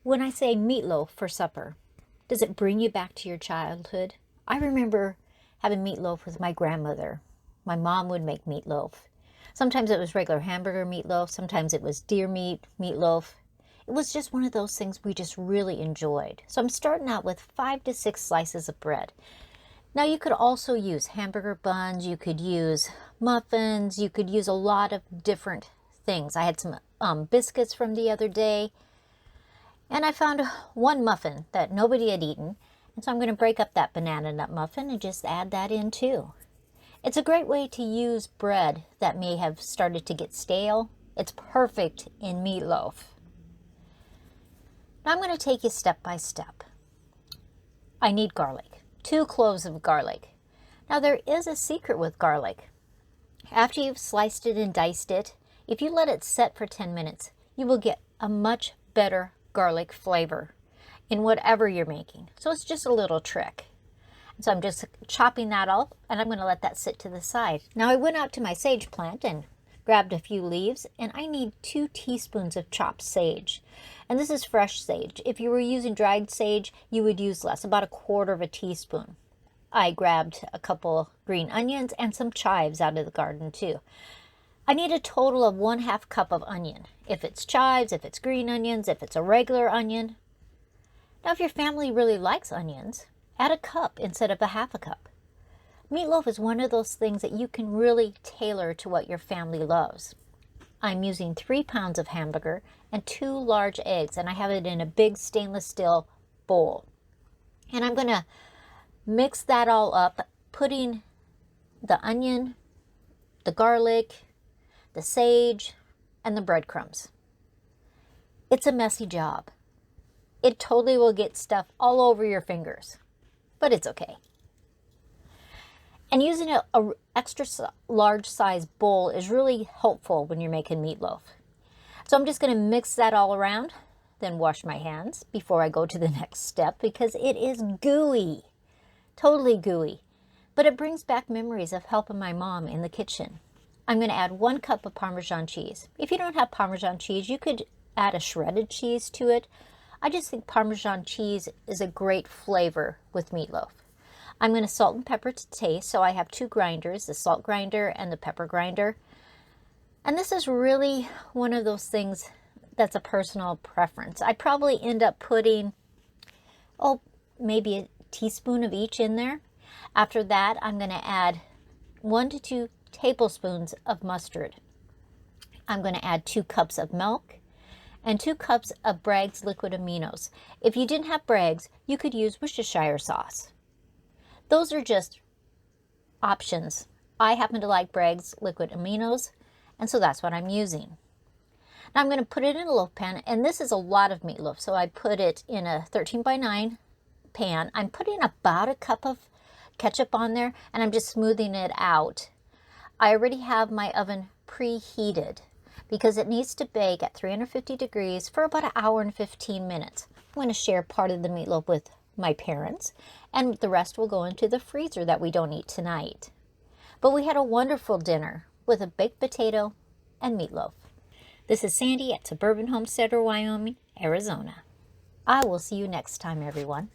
When I say meatloaf for supper, does it bring you back to your childhood? I remember having meatloaf with my grandmother. My mom would make meatloaf. Sometimes it was regular hamburger meatloaf. Sometimes it was deer meat meatloaf. It was just one of those things we just really enjoyed. So I'm starting out with 5 to 6 slices of bread. Now you could also use hamburger buns. You could use muffins. You could use a lot of different things. I had some biscuits from the other day. And I found one muffin that nobody had eaten. And so I'm going to break up that banana nut muffin and just add that in too. It's a great way to use bread that may have started to get stale. It's perfect in meatloaf. Now I'm going to take you step by step. I need garlic, 2 cloves of garlic. Now there is a secret with garlic. After you've sliced it and diced it, if you let it set for 10 minutes, you will get a much better garlic flavor in whatever you're making. So it's just a little trick. So I'm just chopping that up and I'm going to let that sit to the side. Now I went out to my sage plant and grabbed a few leaves, and I need 2 teaspoons of chopped sage. And this is fresh sage. If you were using dried sage, you would use less, about 1/4 of a teaspoon. I grabbed a couple green onions and some chives out of the garden too. I need a total of 1/2 cup of onion. If it's chives, if it's green onions, if it's a regular onion. Now if your family really likes onions, add a cup instead of 1/2 cup. Meatloaf is one of those things that you can really tailor to what your family loves. I'm using 3 pounds of hamburger and 2 large eggs, and I have it in a big stainless steel bowl. And I'm going to mix that all up, putting the onion, the garlic, the sage, and the breadcrumbs. It's a messy job. It totally will get stuff all over your fingers, but it's okay. And using a extra large size bowl is really helpful when you're making meatloaf. So I'm just going to mix that all around, then wash my hands before I go to the next step because it is gooey, totally gooey. But it brings back memories of helping my mom in the kitchen. I'm going to add 1 cup of Parmesan cheese. If you don't have Parmesan cheese, you could add a shredded cheese to it. I just think Parmesan cheese is a great flavor with meatloaf. I'm going to salt and pepper to taste, so I have 2 grinders, the salt grinder and the pepper grinder. And this is really one of those things that's a personal preference. I probably end up putting, maybe a teaspoon of each in there. After that, I'm going to add 1 to 2 tablespoons of mustard. I'm going to add 2 cups of milk and 2 cups of Bragg's liquid aminos. If you didn't have Bragg's, you could use Worcestershire sauce. Those are just options. I happen to like Bragg's liquid aminos, and so that's what I'm using. Now I'm going to put it in a loaf pan, and this is a lot of meatloaf, so I put it in a 13 by 9 pan. I'm putting about 1 cup of ketchup on there, and I'm just smoothing it out. I already have my oven preheated because it needs to bake at 350 degrees for about 1 hour and 15 minutes. I'm going to share part of the meatloaf with my parents, and the rest will go into the freezer that we don't eat tonight. But we had a wonderful dinner with a baked potato and meatloaf. This is Sandy at Suburban Homesteader, Wyoming, Arizona. I will see you next time, everyone.